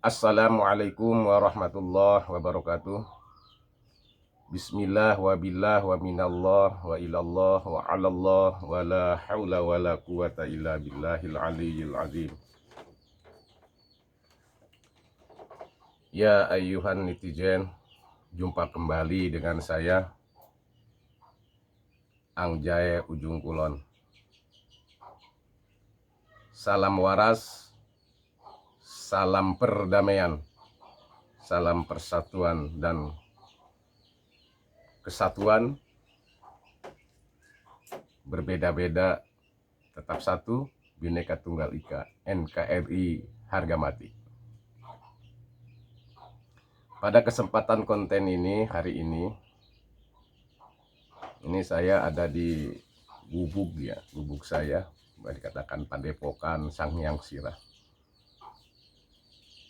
Assalamualaikum warahmatullahi wabarakatuh. Bismillah wa billah wa minallah wa ilallah wa alallah wa la hawla wa la quwata illa billahil aliyyil azim. Ya ayyuhan netizen, jumpa kembali dengan saya Angjae Ujung Kulon. Salam waras, salam perdamaian, salam persatuan dan kesatuan. Berbeda-beda tetap satu, Bhinneka Tunggal Ika, NKRI harga mati. Pada kesempatan konten ini hari ini saya ada di gubuk saya, dikatakan Padepokan Sanghyang Sirah.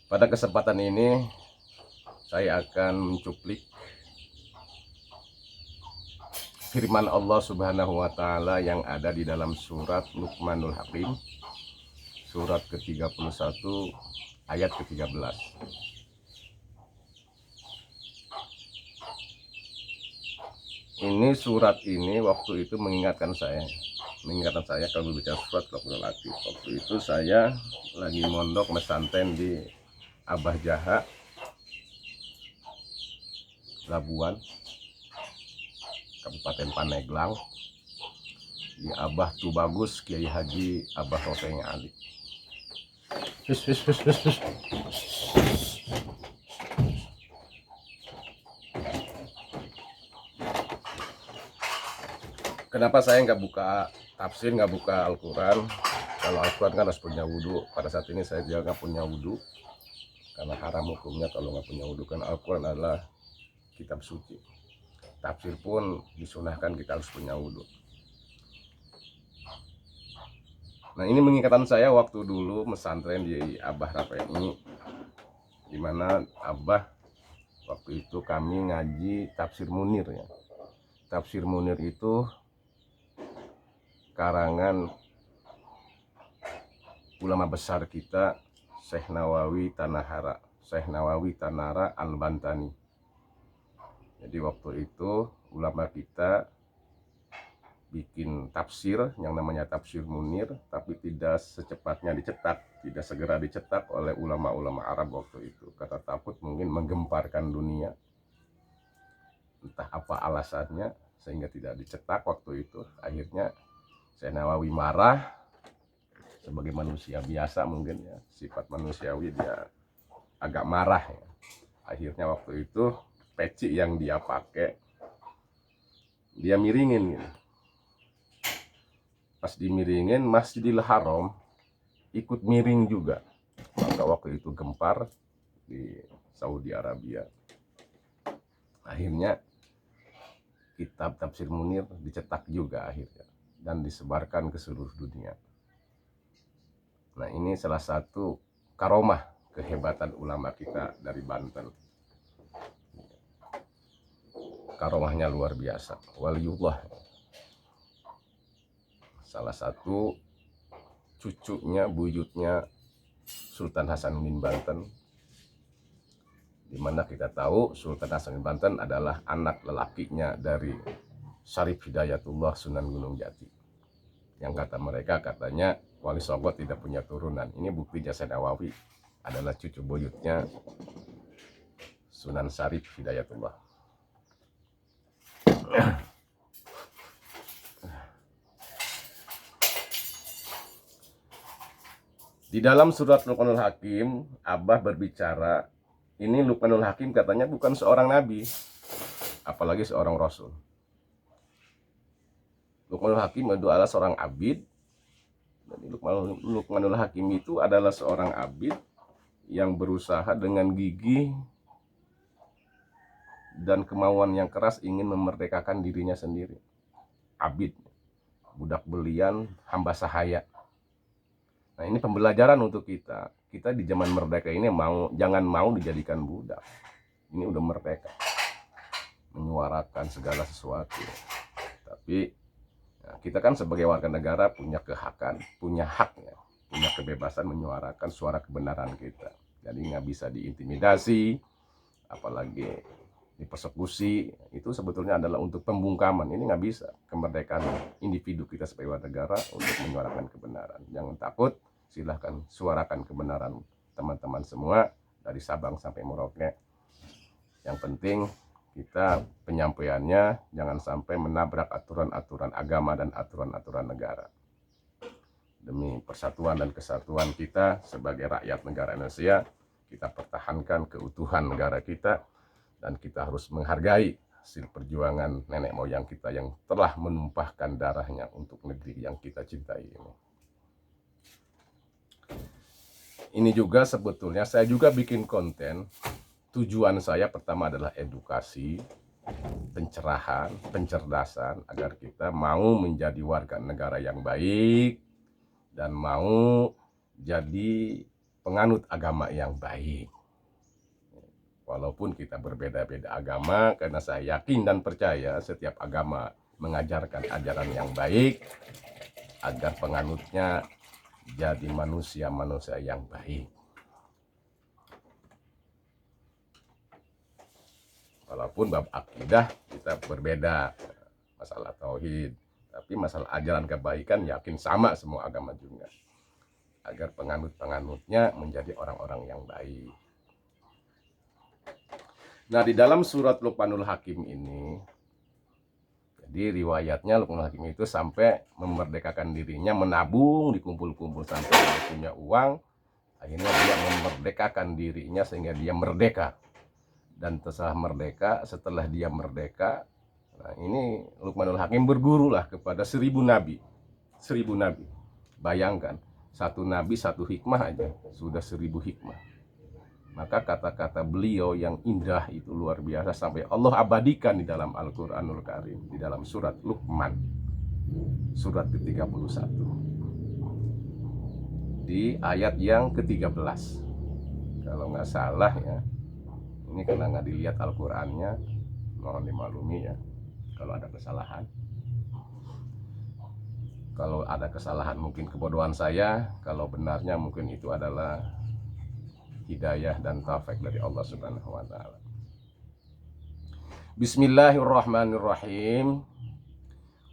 Pada kesempatan ini saya akan mencuplik firman Allah Subhanahu wa Ta'ala yang ada di dalam surat Luqmanul Hakim, surat ke-31 ayat ke-13. Ini surat ini waktu itu mengingatkan saya kalau bicara surat Luqmanul Hakim. Waktu itu saya lagi mondok pesantren di Abah Jaha, Labuan, Kabupaten Pandeglang, di Abah Tubagus Kiai Haji Abah Roseng Ali. Kenapa saya nggak buka tafsir, nggak buka Al-Quran? Kalau Al-Quran kan harus punya wudhu. Pada saat ini saya juga nggak punya wudhu, karena haram hukumnya kalau nggak punya wudhu. Kan Al-Quran adalah kitab suci. Tafsir pun disunahkan kita harus punya wudhu. Nah, ini mengingatkan saya waktu dulu pesantren di Abah Rafa ini, dimana Abah waktu itu kami ngaji tafsir Munir ya. Tafsir Munir itu karangan ulama besar kita, Syekh Nawawi Tanara Al-Bantani. Jadi waktu itu ulama kita bikin tafsir yang namanya tafsir Munir, tapi tidak secepatnya dicetak, tidak segera dicetak oleh ulama-ulama Arab waktu itu, karena takut mungkin menggemparkan dunia. Entah apa alasannya sehingga tidak dicetak waktu itu. Akhirnya Syekh Nawawi marah, sebagai manusia biasa mungkin ya, sifat manusiawi dia agak marah ya. Akhirnya waktu itu peci yang dia pakai dia miringin gitu. Pas dimiringin, Masjidil Haram ikut miring juga. Maka waktu itu gempar di Saudi Arabia. Akhirnya kitab tafsir Munir dicetak juga akhirnya dan disebarkan ke seluruh dunia. Nah, ini salah satu karomah kehebatan ulama kita dari Banten. Karomahnya luar biasa, waliullah. Salah satu cucunya, buyutnya Sultan Hasanuddin Banten, dimana kita tahu Sultan Hasanuddin Banten adalah anak lelakinya dari Syarif Hidayatullah Sunan Gunung Jati, yang kata mereka katanya Wali Songo tidak punya turunan. Ini buktinya Syekh Nawawi adalah cucu buyutnya Sunan Syarif Hidayatullah. Di dalam surat Luqmanul Hakim, Abah berbicara, ini Luqmanul Hakim katanya bukan seorang nabi, apalagi seorang rasul. Luqmanul Hakim adalah seorang abid. Jadi Luqmanul Hakim itu adalah seorang abid yang berusaha dengan gigih dan kemauan yang keras ingin memerdekakan dirinya sendiri. Abid, budak belian, hamba sahaya. Nah, ini pembelajaran untuk kita. Kita di zaman merdeka ini jangan mau dijadikan budak. Ini udah merdeka, menyuarakan segala sesuatu. Tapi kita kan sebagai warga negara punya kehakan, punya haknya. punya kebebasan menyuarakan suara kebenaran kita. Jadi nggak bisa diintimidasi, apalagi dipersekusi. Itu sebetulnya adalah untuk pembungkaman. Ini nggak bisa. Kemerdekaan individu kita sebagai warga negara untuk menyuarakan kebenaran. Jangan takut, silahkan suarakan kebenaran teman-teman semua dari Sabang sampai Merauke. Yang penting kita penyampaiannya jangan sampai menabrak aturan-aturan agama dan aturan-aturan negara. Demi persatuan dan kesatuan kita sebagai rakyat negara Indonesia, kita pertahankan keutuhan negara kita, dan kita harus menghargai hasil perjuangan nenek moyang kita yang telah menumpahkan darahnya untuk negeri yang kita cintai ini. Ini juga sebetulnya saya juga bikin konten. Tujuan saya pertama adalah edukasi, pencerahan, pencerdasan agar kita mau menjadi warga negara yang baik dan mau jadi penganut agama yang baik. Walaupun kita berbeda-beda agama, karena saya yakin dan percaya setiap agama mengajarkan ajaran yang baik agar penganutnya jadi manusia-manusia yang baik. Walaupun bab akidah kita berbeda, masalah tauhid, tapi masalah ajaran kebaikan yakin sama semua agama juga. Agar penganut-penganutnya menjadi orang-orang yang baik. Nah, di dalam surat Luqmanul Hakim ini, jadi riwayatnya Luqmanul Hakim itu sampai memerdekakan dirinya, menabung, dikumpul-kumpul sampai dia punya uang, akhirnya dia memerdekakan dirinya sehingga dia merdeka. Dan setelah dia merdeka, nah ini Luqmanul Hakim bergurulah kepada 1000 nabi. 1000 nabi. Bayangkan, satu nabi satu hikmah aja sudah 1000 hikmah. Maka kata-kata beliau yang indah itu luar biasa sampai Allah abadikan di dalam Al-Qur'anul Karim, di dalam surat Luqman, surat ke-31. Di ayat yang ke-13. Kalau nggak salah ya. Ini karena nggak dilihat Al-Qur'annya, mohon dimaklumi ya kalau ada kesalahan. Kalau ada kesalahan mungkin kebodohan saya, kalau benarnya mungkin itu adalah hidayah dan taufik dari Allah Subhanahu wa taala. Bismillahirrahmanirrahim.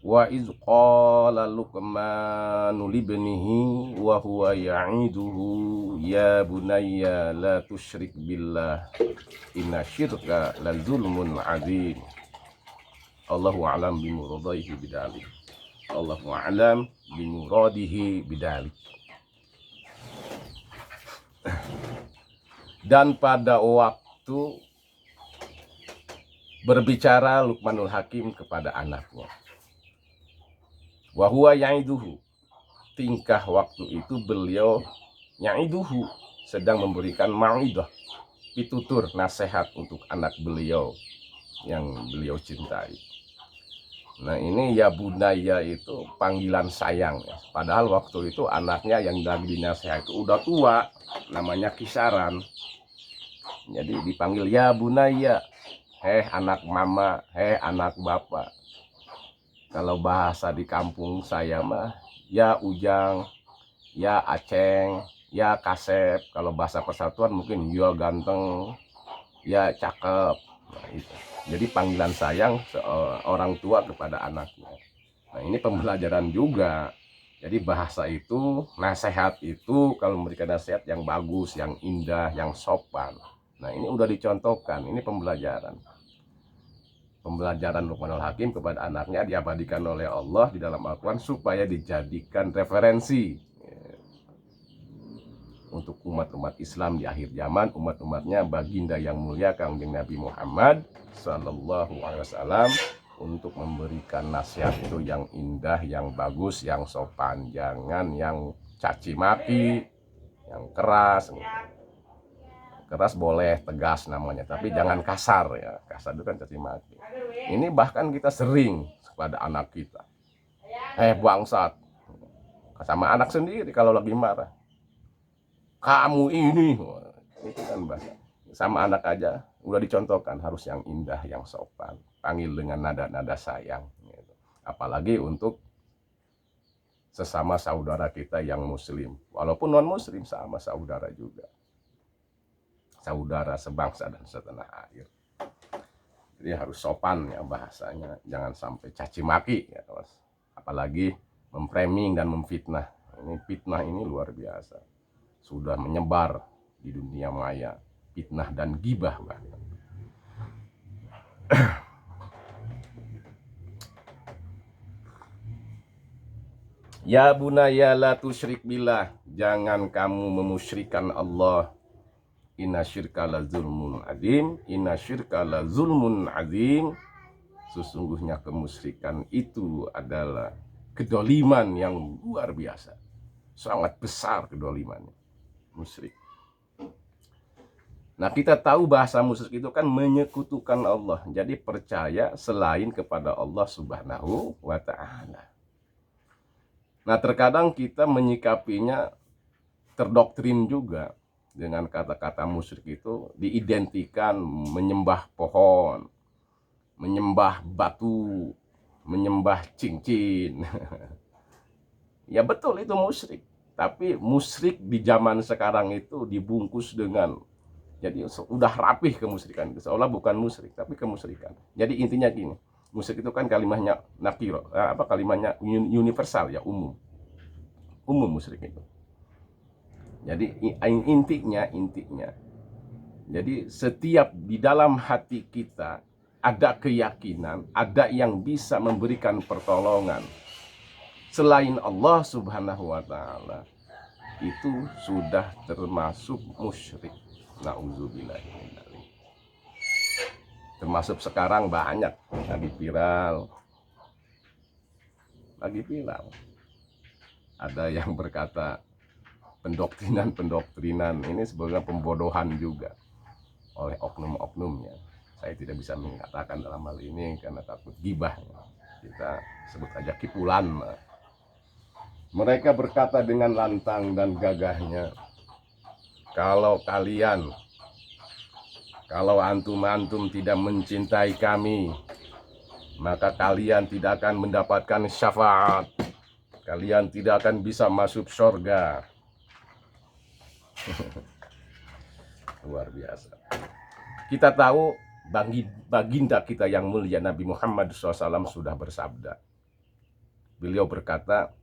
Wa iz qala Luqmanu libnihi wa huwa ya'iduhu ya bunayya la tusyrik billah inna syirka la zulmun adzim. Allahu a'lam bimuradihi bidzalik. Allahu a'lam bimuradihi bidzalik. Dan pada waktu berbicara Luqmanul Hakim kepada anaknya, wa huwa ya'iduhu, tingkah waktu itu beliau ya'iduhu, sedang memberikan mau'idah, pitutur, nasihat untuk anak beliau yang beliau cintai. Nah ini ya bunaya itu panggilan sayang ya. Padahal waktu itu anaknya yang lagi dinasihat itu udah tua, namanya kisaran. Jadi dipanggil ya bunaya, anak mama, anak bapak. Kalau bahasa di kampung saya mah ya ujang, ya aceng, ya kasep. Kalau bahasa persatuan mungkin ya ganteng, ya cakep. Nah, itu. Jadi panggilan sayang orang tua kepada anaknya. Nah ini pembelajaran juga. Jadi bahasa itu, nasihat itu kalau memberikan nasihat yang bagus, yang indah, yang sopan. Nah ini udah dicontohkan, ini pembelajaran. Pembelajaran Luqmanul Hakim kepada anaknya diabadikan oleh Allah di dalam Al-Quran supaya dijadikan referensi untuk umat-umat Islam di akhir zaman, umat-umatnya baginda yang mulia Kangjeng Nabi Muhammad Sallallahu Alaihi Wasallam, untuk memberikan nasihat itu yang indah, yang bagus, yang sopan, jangan yang caci maki, yang keras. Keras boleh, tegas namanya, tapi jangan kasar ya. Kasar itu kan caci maki. Ini bahkan kita sering kepada anak kita, bangsat, sama anak sendiri kalau lagi marah, kamu ini, itu kan bahasa. Sama anak aja udah dicontohkan harus yang indah, yang sopan, panggil dengan nada-nada sayang gitu. Apalagi untuk sesama saudara kita yang muslim. Walaupun non muslim sama saudara juga. Saudara sebangsa dan setanah air. Jadi harus sopan ya bahasanya, jangan sampai caci maki ya, apalagi memframing dan memfitnah. Ini fitnah ini luar biasa. Sudah menyebar di dunia maya, fitnah dan gibah bahkan. Ya bunaya la tusyrik billah, jangan kamu memusyrikan Allah. Inna syirka la zulmun azim, inna syirka la zulmun azim. Sesungguhnya kemusyrikan itu adalah kedoliman yang luar biasa. Sangat besar kedolimannya, musyrik. Nah, kita tahu bahasa musyrik itu kan menyekutukan Allah. Jadi percaya selain kepada Allah Subhanahu wa ta'ala. Nah, terkadang kita menyikapinya terdoktrin juga dengan kata-kata musyrik itu diidentikan menyembah pohon, menyembah batu, menyembah cincin. Ya betul itu musyrik. Tapi musyrik di zaman sekarang itu dibungkus dengan, jadi udah rapih kemusyrikan itu, seolah bukan musyrik tapi kemusyrikan. Jadi intinya gini, musyrik itu kan kalimatnya nakiro, kalimatnya universal ya, umum musyrik itu. Jadi intinya jadi setiap di dalam hati kita ada keyakinan, ada yang bisa memberikan pertolongan selain Allah Subhanahu wa ta'ala, itu sudah termasuk musyrik. Nauzubillah. Termasuk sekarang banyak lagi viral. Ada yang berkata pendoktrinan ini sebenarnya pembodohan juga oleh oknum-oknumnya. Saya tidak bisa mengatakan dalam hal ini karena takut gibah. Kita sebut aja kipulan. Mereka berkata dengan lantang dan gagahnya, kalau antum tidak mencintai kami, maka kalian tidak akan mendapatkan syafaat. Kalian tidak akan bisa masuk surga. Luar biasa. Kita tahu baginda kita yang mulia Nabi Muhammad SAW sudah bersabda. Beliau berkata,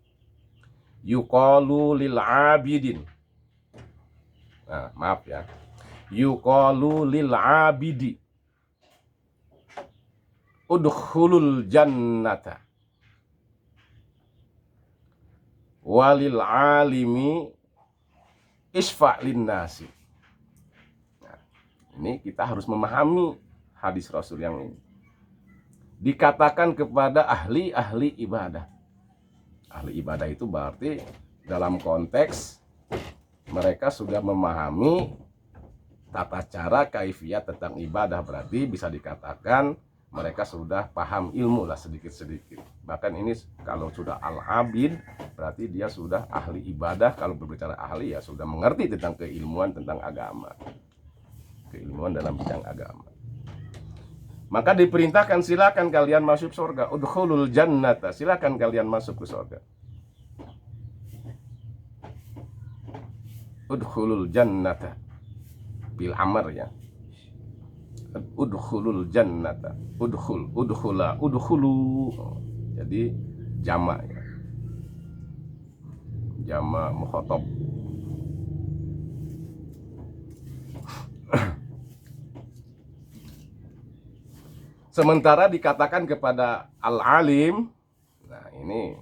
yuqalu lil abidin. Nah, maaf ya. Yuqalu lil abidi udkhulul jannata walil alimi isfa' lin nasi. Nah, ini kita harus memahami hadis Rasul yang ini. Dikatakan kepada ahli ibadah. Ahli ibadah itu berarti dalam konteks mereka sudah memahami tata cara kaifiyat tentang ibadah, berarti bisa dikatakan mereka sudah paham ilmu lah sedikit-sedikit. Bahkan ini kalau sudah al-abid berarti dia sudah ahli ibadah. Kalau berbicara ahli ya sudah mengerti tentang keilmuan tentang agama, keilmuan dalam bidang agama. Maka diperintahkan silakan kalian masuk surga. Udkhulul jannata, silakan kalian masuk ke surga. Udkhulul jannata bil amr ya. Udkhulul jannata, udkhulu. Jadi jamak ya. Jamak mukhatab. Sementara dikatakan kepada al-alim, nah ini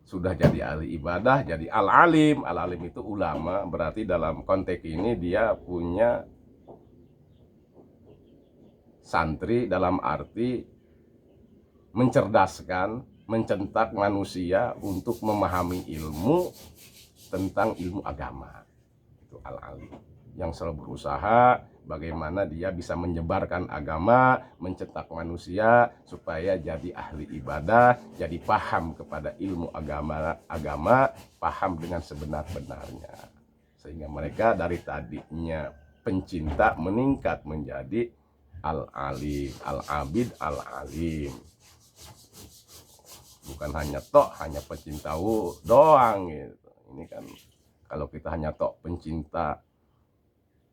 sudah jadi ahli ibadah, jadi al-alim. Al-alim itu ulama, berarti dalam konteks ini dia punya santri dalam arti mencerdaskan, mencetak manusia untuk memahami ilmu tentang ilmu agama. Itu al-alim yang selalu berusaha bagaimana dia bisa menyebarkan agama, mencetak manusia supaya jadi ahli ibadah, jadi paham kepada ilmu agama, paham dengan sebenar-benarnya. Sehingga mereka dari tadinya pencinta meningkat menjadi al-alim, al-abid, al-alim. bukan hanya pencinta doang gitu. Ini kan kalau kita hanya pencinta,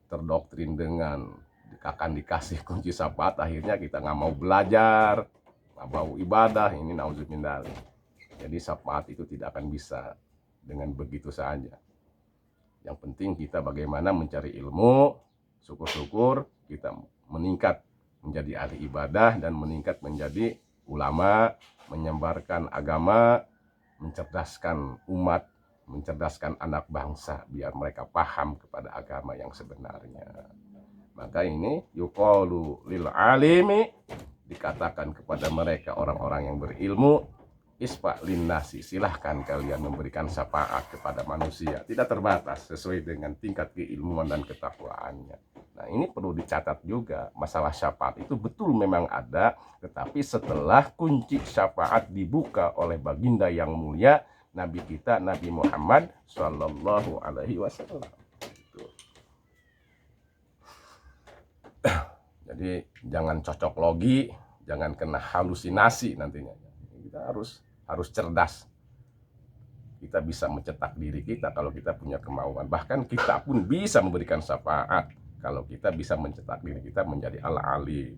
terdoktrin dengan akan dikasih kunci syafaat, akhirnya kita nggak mau belajar, nggak mau ibadah. Ini nauzubillah. Jadi syafaat itu tidak akan bisa dengan begitu saja. Yang penting kita bagaimana mencari ilmu, syukur-syukur kita meningkat menjadi ahli ibadah dan meningkat menjadi ulama, menyebarkan agama, mencerdaskan umat, mencerdaskan anak bangsa biar mereka paham kepada agama yang sebenarnya. Maka ini yuqalu lil alimi, dikatakan kepada mereka orang-orang yang berilmu, isfa linnasi, silahkan kalian memberikan syafaat kepada manusia, tidak terbatas sesuai dengan tingkat keilmuan dan ketakwaannya. Nah, ini perlu dicatat juga, masalah syafaat itu betul memang ada, tetapi setelah kunci syafaat dibuka oleh baginda yang mulia, Nabi kita, Nabi Muhammad Sallallahu Alaihi Wasallam. Jadi jangan cocok logi, jangan kena halusinasi nantinya. Kita harus cerdas. Kita bisa mencetak diri kita kalau kita punya kemauan. Bahkan kita pun bisa memberikan syafaat kalau kita bisa mencetak diri kita menjadi al-alim.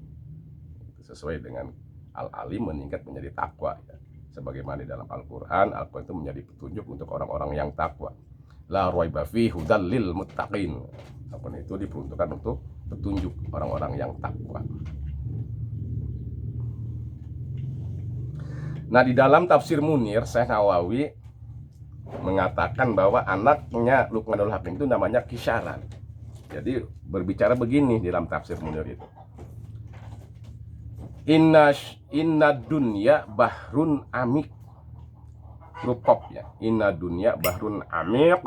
Sesuai dengan al-alim meningkat menjadi takwa ya. Sebagaimana di dalam Al-Quran itu menjadi petunjuk untuk orang-orang yang takwa. La raiba fihi hudal lil muttaqin. Al-Quran itu diperuntukkan untuk petunjuk orang-orang yang takwa. Nah, di dalam tafsir Munir, Syekh Nawawi mengatakan bahwa anaknya Luqmanul Hakim itu namanya Kisyaran. Jadi berbicara begini di dalam tafsir Munir itu. Inna dunya bahrun amik. Rukop ya. Inna dunya bahrun amik.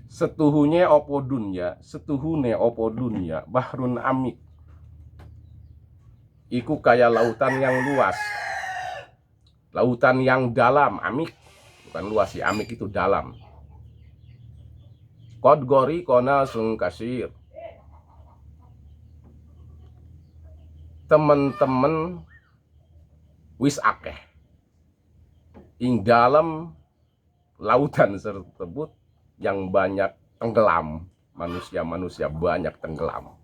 Setuhune opo dunya bahrun amik. Iku kayak lautan yang luas, lautan yang dalam. Amik bukan luas ya, amik itu dalam. Qad gori kona sungkasir, temen-temen wis akeh ing dalam lautan tersebut yang banyak tenggelam. Manusia banyak tenggelam.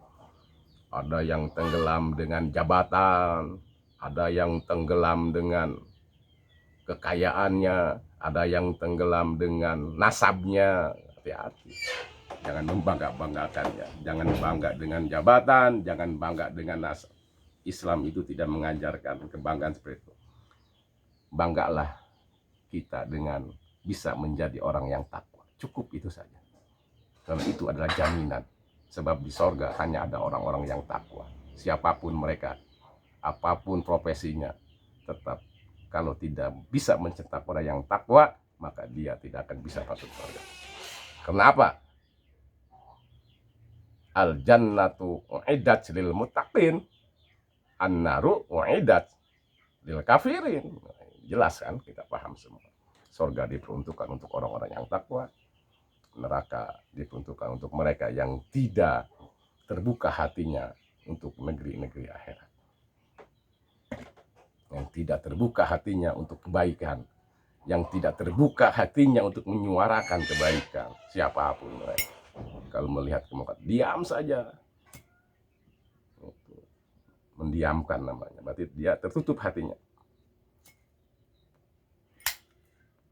Ada yang tenggelam dengan jabatan, ada yang tenggelam dengan kekayaannya, ada yang tenggelam dengan nasabnya. Hati-hati, jangan membangga-banggakannya, jangan bangga dengan jabatan, jangan bangga dengan nasab. Islam itu tidak mengajarkan kebanggaan seperti itu. Banggalah kita dengan bisa menjadi orang yang takwa, cukup itu saja, karena itu adalah jaminan. Sebab di sorga hanya ada orang-orang yang takwa. Siapapun mereka, apapun profesinya, tetap kalau tidak bisa mencetak orang yang takwa, maka dia tidak akan bisa masuk surga. Kenapa? Al jannatu uiddat lil muttaqin, an-naru uiddat lil kafirin. Jelas kan, kita paham semua. Surga diperuntukkan untuk orang-orang yang takwa, neraka diperuntukkan untuk mereka yang tidak terbuka hatinya untuk negeri-negeri akhirat, yang tidak terbuka hatinya untuk kebaikan, yang tidak terbuka hatinya untuk menyuarakan kebaikan. Siapapun mereka, kalau melihat kemungkaran diam saja, mendiamkan namanya, berarti dia tertutup hatinya.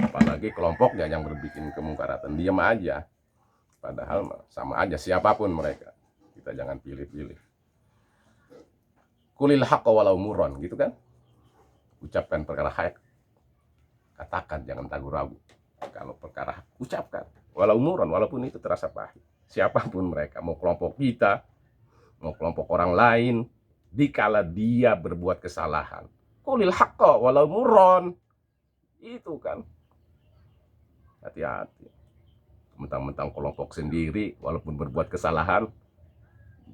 Apalagi kelompoknya yang berbikin kemungkaran, diam aja. Padahal sama aja siapapun mereka. Kita jangan pilih-pilih. Kulil haqqa walau murran, gitu kan? Ucapkan perkara hak. Katakan, jangan ragu-ragu. Kalau perkara hak, ucapkan. Walau murran, walaupun itu terasa pahit. Siapapun mereka, mau kelompok kita, mau kelompok orang lain, dikala dia berbuat kesalahan. Kulil haqqa walau murran. Itu kan. Hati-hati. Mentang-mentang kelompok sendiri walaupun berbuat kesalahan,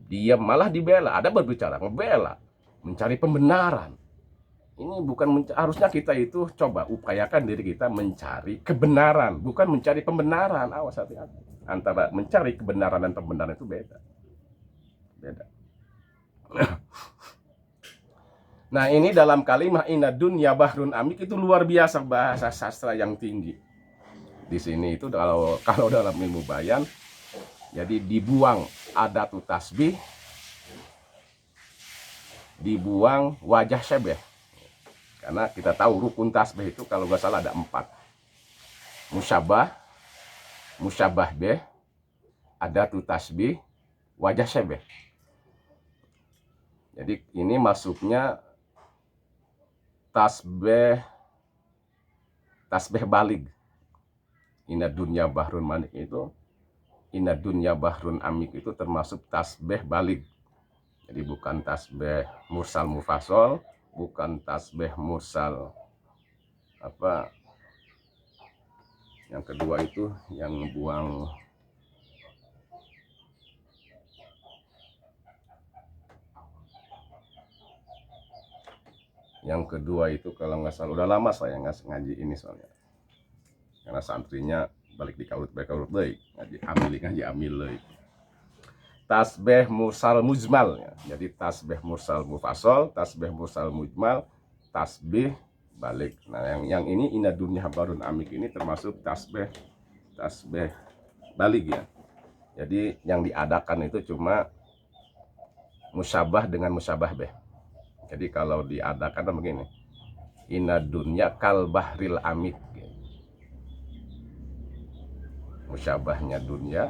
dia malah dibela. Ada berbicara ngebela, mencari pembenaran. Ini bukan harusnya kita itu coba upayakan diri kita mencari kebenaran, bukan mencari pembenaran. Awas, hati-hati. Antara mencari kebenaran dan pembenaran itu beda. Nah, ini dalam kalimat inna dunya bahrun amik itu luar biasa bahasa sastra yang tinggi. Di sini itu kalau dalam ilmu bayan, jadi dibuang adatu tasbih, dibuang wajah syabeh. Karena kita tahu rukun tasbih itu kalau nggak salah ada 4. Musyabah, musyabah beh, adatu tasbih, wajah syabeh. Jadi ini masuknya tasbih balig. Inna dunya bahrun manik itu, inna dunya bahrun amik itu termasuk tasbih balig. Jadi bukan tasbih mursal mufasol, bukan tasbih mursal apa yang kedua itu yang buang itu kalau nggak salah, udah lama saya nggak ngaji ini soalnya karena santrinya balik di kaulut deui ngaji amil deui. Tasbih mursal mujmal ya. Jadi tasbih mursal mufasol, tasbih mursal mujmal, tasbih balik. Nah, yang ini inna dunya bahrun amik ini termasuk tasbih balik ya. Jadi yang diadakan itu cuma musyabah dengan musyabah beh. Jadi kalau diadakan begini, inna dunya kal bahril amik. Musyabahnya dunya,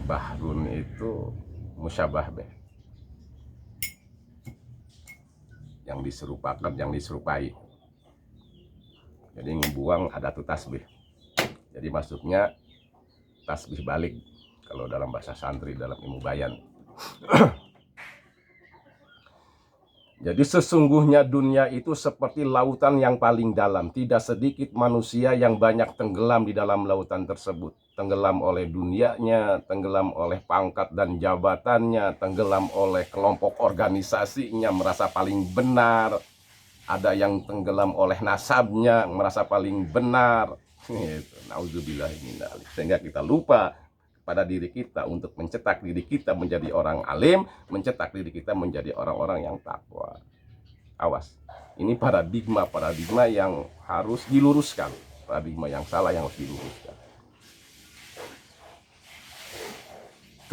bahrun itu musyabah beh. Yang diserupakan, yang diserupai. Jadi ngebuang adatu tasbih. Jadi masuknya tasbih balik kalau dalam bahasa santri dalam ilmu bayan. Jadi sesungguhnya dunia itu seperti lautan yang paling dalam. Tidak sedikit manusia yang banyak tenggelam di dalam lautan tersebut. Tenggelam oleh dunianya, tenggelam oleh pangkat dan jabatannya, tenggelam oleh kelompok organisasinya, merasa paling benar. Ada yang tenggelam oleh nasabnya, merasa paling benar. Nauzubillah min dzalik. Sehingga kita lupa pada diri kita untuk mencetak diri kita menjadi orang alim, mencetak diri kita menjadi orang-orang yang takwa. Awas, ini paradigma yang harus diluruskan, paradigma yang salah yang harus diluruskan.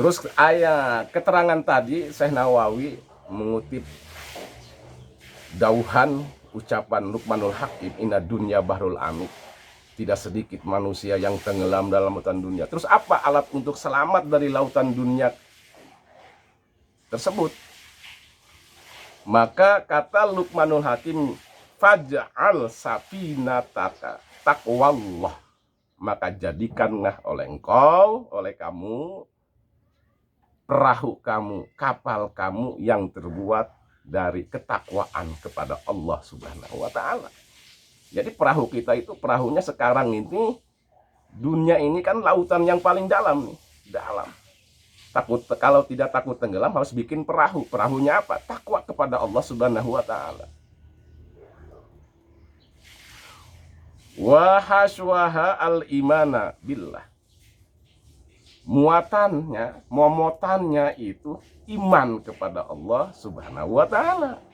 Terus ayat keterangan tadi Syekh Nawawi mengutip dauhan ucapan Luqmanul Hakim, inna dunya bahrul amik. Tidak sedikit manusia yang tenggelam dalam lautan dunia. Terus apa alat untuk selamat dari lautan dunia tersebut? Maka kata Luqmanul Hakim, faj'al safinataka taqwallah. Maka jadikanlah oleh engkau, oleh kamu, perahu kamu, kapal kamu yang terbuat dari ketakwaan kepada Allah Subhanahu wa ta'ala. Jadi perahu kita itu, perahunya sekarang ini, dunia ini kan lautan yang paling dalam nih, dalam. Takut, kalau tidak takut tenggelam harus bikin perahu. Perahunya apa? Takwa kepada Allah Subhanahu wa ta'ala. Wa haswaha al-imana billah. Muatannya, momotannya itu iman kepada Allah Subhanahu wa ta'ala.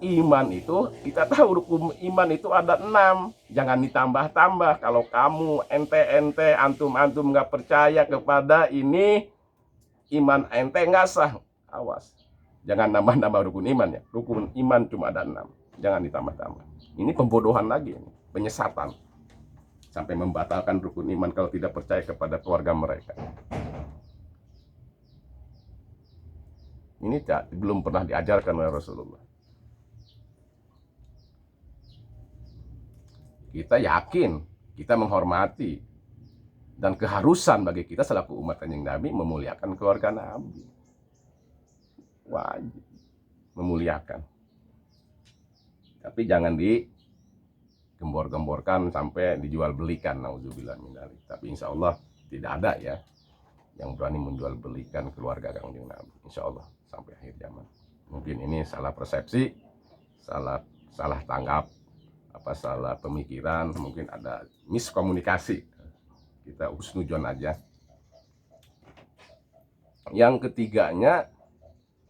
Iman itu, kita tahu rukun iman itu ada 6. Jangan ditambah-tambah. Kalau kamu ente antum nggak percaya kepada ini, iman ente nggak sah. Awas, jangan nambah-nambah rukun iman ya. Rukun iman cuma ada 6. Jangan ditambah-tambah. Ini pembodohan lagi, penyesatan. Sampai membatalkan rukun iman kalau tidak percaya kepada keluarga mereka. Ini belum pernah diajarkan oleh Rasulullah. Kita yakin, kita menghormati, dan keharusan bagi kita selaku umat Kanjeng Nabi memuliakan keluarga Nabi. Wajib memuliakan. Tapi jangan digembor-gemborkan sampai dijual belikan. Nauzubillah min dzalik. Tapi insya Allah tidak ada ya yang berani menjual belikan keluarga Kanjeng Nabi. Insya Allah sampai akhir zaman. Mungkin ini salah persepsi, salah tanggap, salah pemikiran, mungkin ada miskomunikasi. Kita husnudzon aja. Yang ketiganya,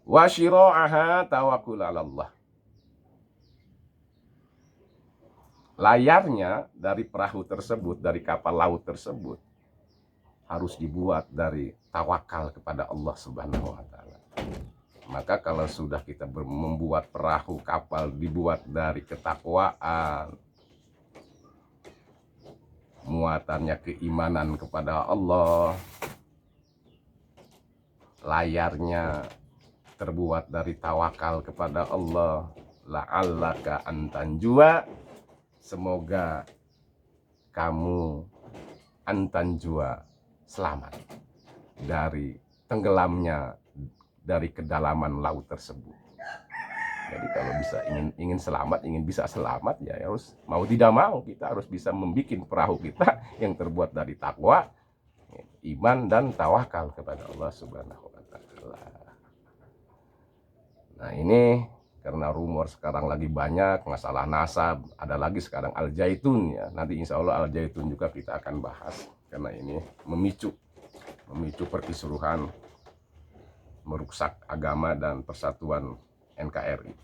wa syira'aha tawakkul 'ala Allah. Layarnya dari perahu tersebut, dari kapal laut tersebut, harus dibuat dari tawakal kepada Allah Subhanahu wa taala. Maka kalau sudah kita membuat perahu kapal dibuat dari ketakwaan, muatannya keimanan kepada Allah, layarnya terbuat dari tawakal kepada Allah, la'allaka antanjua, semoga kamu antanjua, selamat dari tenggelamnya, dari kedalaman laut tersebut. Jadi kalau bisa ingin selamat, ingin bisa selamat, ya harus mau tidak mau kita harus bisa membuat perahu kita yang terbuat dari takwa, iman dan tawakal kepada Allah Subhanahu wa taala. Nah, ini karena rumor sekarang lagi banyak masalah nasab, ada lagi sekarang Al Zaitun ya. Nanti insya Allah Al Zaitun juga kita akan bahas, karena ini memicu perkisruhan, merusak agama dan persatuan NKRI.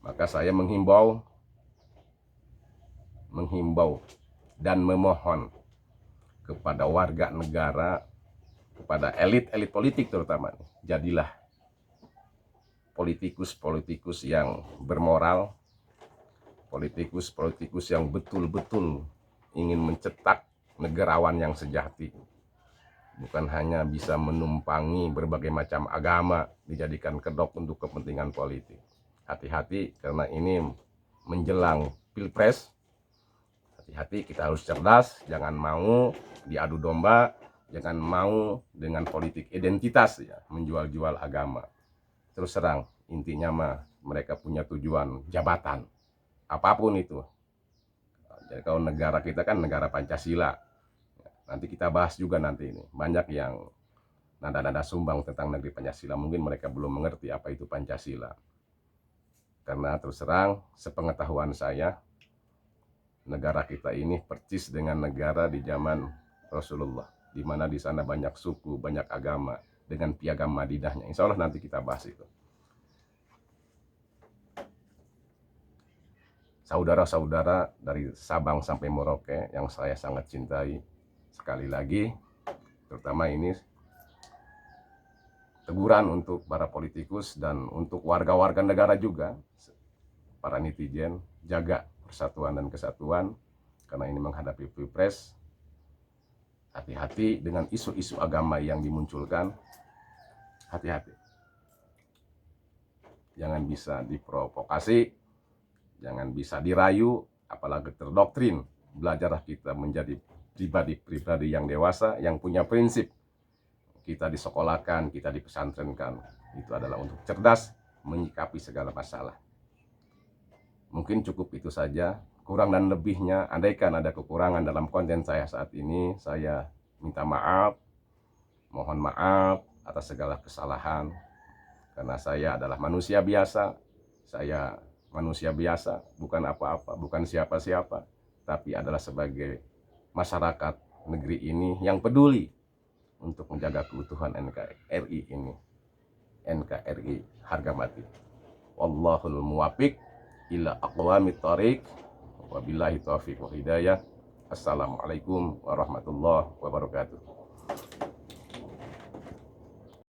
Maka saya menghimbau dan memohon kepada warga negara, kepada elit-elit politik terutama, jadilah politikus yang bermoral, politikus yang betul-betul ingin mencetak negarawan yang sejati, bukan hanya bisa menumpangi berbagai macam agama dijadikan kedok untuk kepentingan politik. Hati-hati, karena ini menjelang pilpres. Hati-hati, kita harus cerdas, jangan mau diadu domba, jangan mau dengan politik identitas ya, menjual-jual agama. Terus terang, intinya mah mereka punya tujuan jabatan, apapun itu. Jadi kalau negara kita kan negara Pancasila, nanti kita bahas juga nanti ini. Banyak yang nada-nada sumbang tentang negeri Pancasila, mungkin mereka belum mengerti apa itu Pancasila. Karena terus terang, sepengetahuan saya, negara kita ini persis dengan negara di zaman Rasulullah, di mana di sana banyak suku, banyak agama, dengan piagam Madinahnya. Insya Allah nanti kita bahas itu. Saudara-saudara dari Sabang sampai Merauke yang saya sangat cintai, sekali lagi, terutama ini teguran untuk para politikus dan untuk warga-warga negara juga, para netizen, jaga persatuan dan kesatuan, karena ini menghadapi pilpres. Hati-hati dengan isu-isu agama yang dimunculkan, hati-hati. Jangan bisa diprovokasi, jangan bisa dirayu, apalagi terdoktrin. Belajarlah kita menjadi pribadi yang dewasa, yang punya prinsip. Kita disekolahkan, kita dipesantrenkan, itu adalah untuk cerdas menyikapi segala masalah. Mungkin cukup itu saja. Kurang dan lebihnya, andaikan ada kekurangan dalam konten saya saat ini, saya minta maaf, mohon maaf atas segala kesalahan. Karena saya adalah manusia biasa, bukan apa-apa, bukan siapa-siapa, tapi adalah sebagai masyarakat negeri ini yang peduli untuk menjaga keutuhan NKRI ini. NKRI harga mati. Wallahul muwaffiq ila aqwamit thoriq. Wabillahi taufiq wa hidayah. Assalamualaikum warahmatullahi wabarakatuh.